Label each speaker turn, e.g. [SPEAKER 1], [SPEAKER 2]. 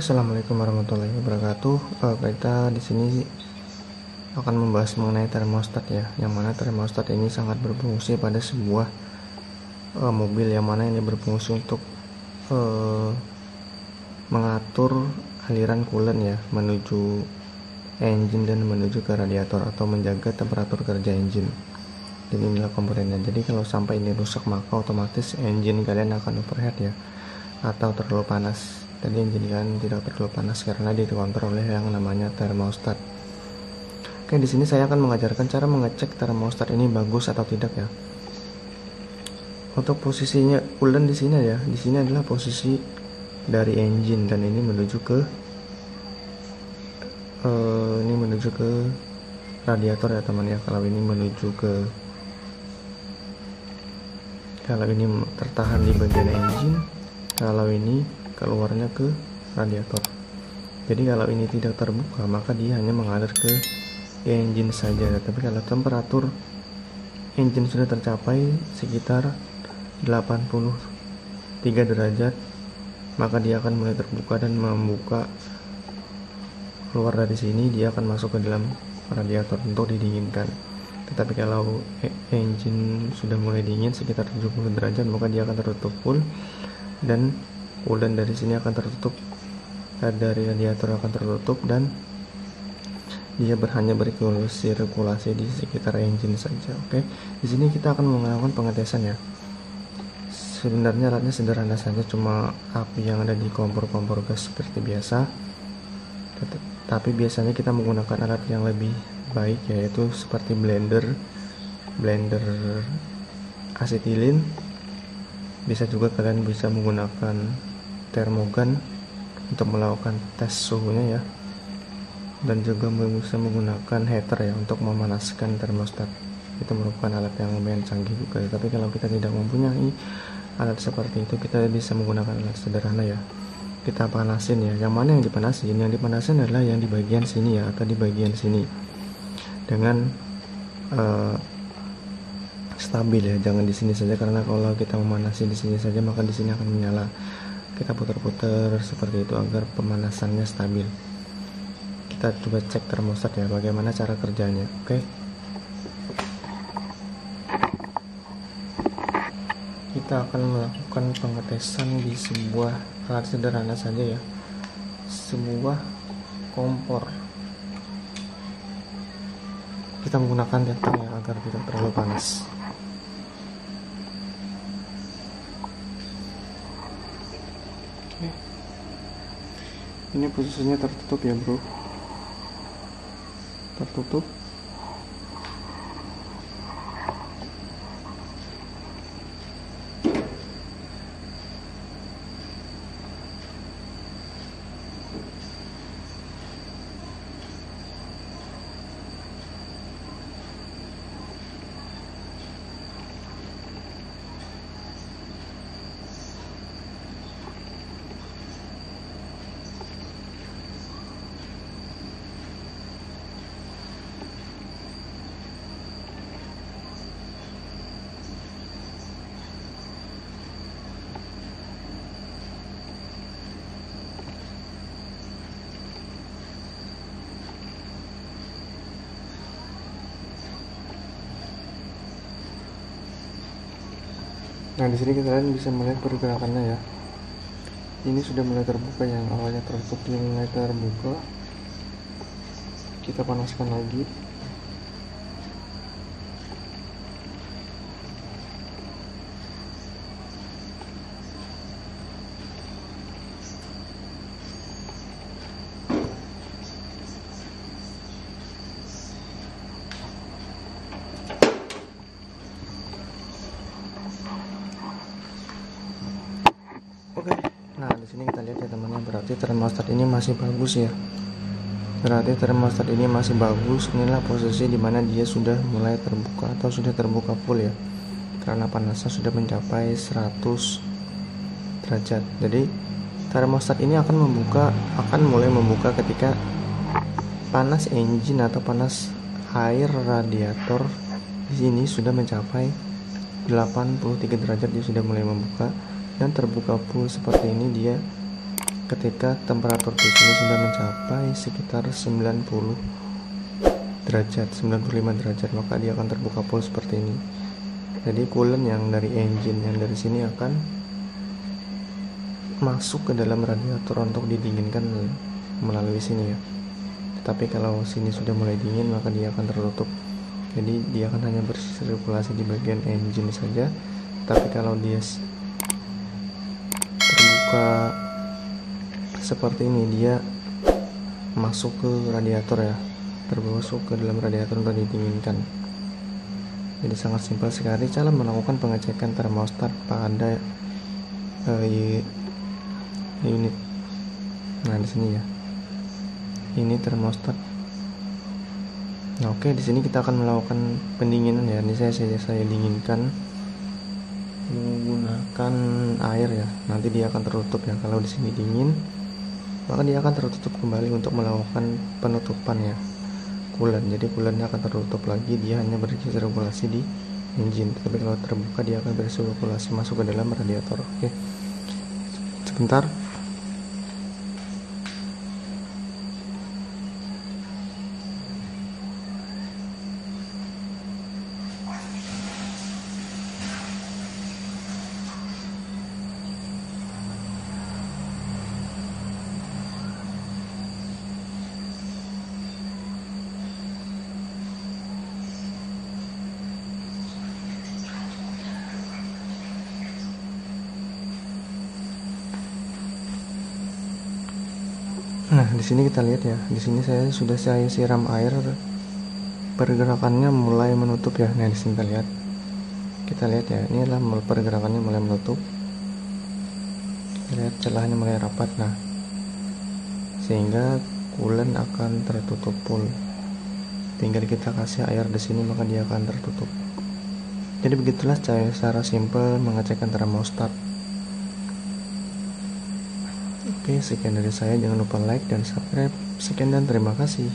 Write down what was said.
[SPEAKER 1] Assalamualaikum warahmatullahi wabarakatuh. Kita di sini akan membahas mengenai termostat ya, yang mana termostat ini sangat berfungsi pada sebuah mobil, yang mana ini berfungsi untuk mengatur aliran coolant ya menuju engine dan menuju ke radiator, atau menjaga temperatur kerja engine. Jadi inilah komponennya. Jadi kalau sampai ini rusak, maka otomatis engine kalian akan overheat ya, atau terlalu panas. Tadi engine kalian tidak terlalu panas karena dikontrol oleh yang namanya termostat. Oke, di sini saya akan mengajarkan cara mengecek termostat ini bagus atau tidak ya. Untuk posisinya coolant di sini ya, di sini adalah posisi dari engine, dan ini menuju ke radiator ya teman ya. Kalau ini tertahan di bagian engine, kalau ini keluarnya ke radiator. Jadi kalau ini tidak terbuka, maka dia hanya mengalir ke engine saja. Tapi kalau temperatur engine sudah tercapai sekitar 83 derajat, maka dia akan mulai terbuka dan membuka keluar dari sini. Dia akan masuk ke dalam radiator untuk didinginkan. Tetapi kalau engine sudah mulai dingin sekitar 70 derajat, maka dia akan tertutup full, dan coolant dari sini akan tertutup, dari radiator akan tertutup, dan dia hanya bersirkulasi di sekitar engine saja. Oke, di sini kita akan melakukan pengetesan ya. Sebenarnya alatnya sederhana saja, cuma api yang ada di kompor gas seperti biasa. Tapi biasanya kita menggunakan alat yang lebih baik, yaitu seperti blender asetilin. Bisa juga kalian bisa menggunakan termogan untuk melakukan tes suhunya ya, dan juga bisa menggunakan heater ya untuk memanaskan termostat. Itu merupakan alat yang lumayan canggih juga. Tapi kalau kita tidak mempunyai alat seperti itu, kita bisa menggunakan alat sederhana ya. Kita panasin ya. Yang mana yang dipanasin? Yang dipanasin adalah yang di bagian sini ya, atau di bagian sini, dengan stabil ya, jangan di sini saja, karena kalau kita memanasi di sini saja maka di sini akan menyala. Kita putar-putar seperti itu agar pemanasannya stabil. Kita coba cek termostat ya, bagaimana cara kerjanya. Oke, kita akan melakukan pengetesan di sebuah alat sederhana saja ya, sebuah kompor. Kita menggunakan detang ya, agar tidak terlalu panas. Oke, ini posisinya tertutup ya bro, tertutup. Nah, di sini kalian bisa melihat pergerakannya ya. Ini sudah mulai terbuka, yang awalnya tertutup ini mulai terbuka. Kita panaskan lagi. Oke, nah di sini kita lihat ya teman-teman, berarti termostat ini masih bagus ya. Berarti termostat ini masih bagus. Inilah posisi dimana dia sudah mulai terbuka atau sudah terbuka full ya, karena panasnya sudah mencapai 100 derajat. Jadi termostat ini akan mulai membuka ketika panas engine atau panas air radiator di sini sudah mencapai 83 derajat. Dia sudah mulai membuka dan terbuka full seperti ini. Dia ketika temperatur di sini sudah mencapai sekitar 90 derajat, 95 derajat, maka dia akan terbuka full seperti ini. Jadi coolant yang dari engine yang dari sini akan masuk ke dalam radiator untuk didinginkan melalui sini ya. Tetapi kalau sini sudah mulai dingin, maka dia akan tertutup. Jadi dia akan hanya bersirkulasi di bagian engine saja. Tapi kalau dia terbuka seperti ini, dia masuk ke radiator ya, termasuk ke dalam radiator untuk didinginkan. Jadi sangat simpel sekali cara melakukan pengecekan termostat pada unit. Nah di sini ya, ini termostat. Nah oke, di sini kita akan melakukan pendinginan ya. Ini saya dinginkan menggunakan air ya. Nanti dia akan tertutup ya. Kalau di sini dingin, maka dia akan tertutup kembali untuk melakukan penutupan ya. Coolant, jadi coolantnya akan tertutup lagi, dia hanya bersirkulasi di engine. Tapi kalau terbuka dia akan bersirkulasi masuk ke dalam radiator. Oke, sebentar. Nah, di sini kita lihat ya. Di sini saya siram air, pergerakannya mulai menutup ya. Nah, di sini kita lihat. Kita lihat ya, ini adalah pergerakannya mulai menutup. Kita lihat celahnya mulai rapat. Nah, sehingga coolant akan tertutup full. Tinggal kita kasih air di sini maka dia akan tertutup. Jadi begitulah cara simple mengecekkan termostat. Oke, sekian dari saya. Jangan lupa like dan subscribe. Sekian dan terima kasih.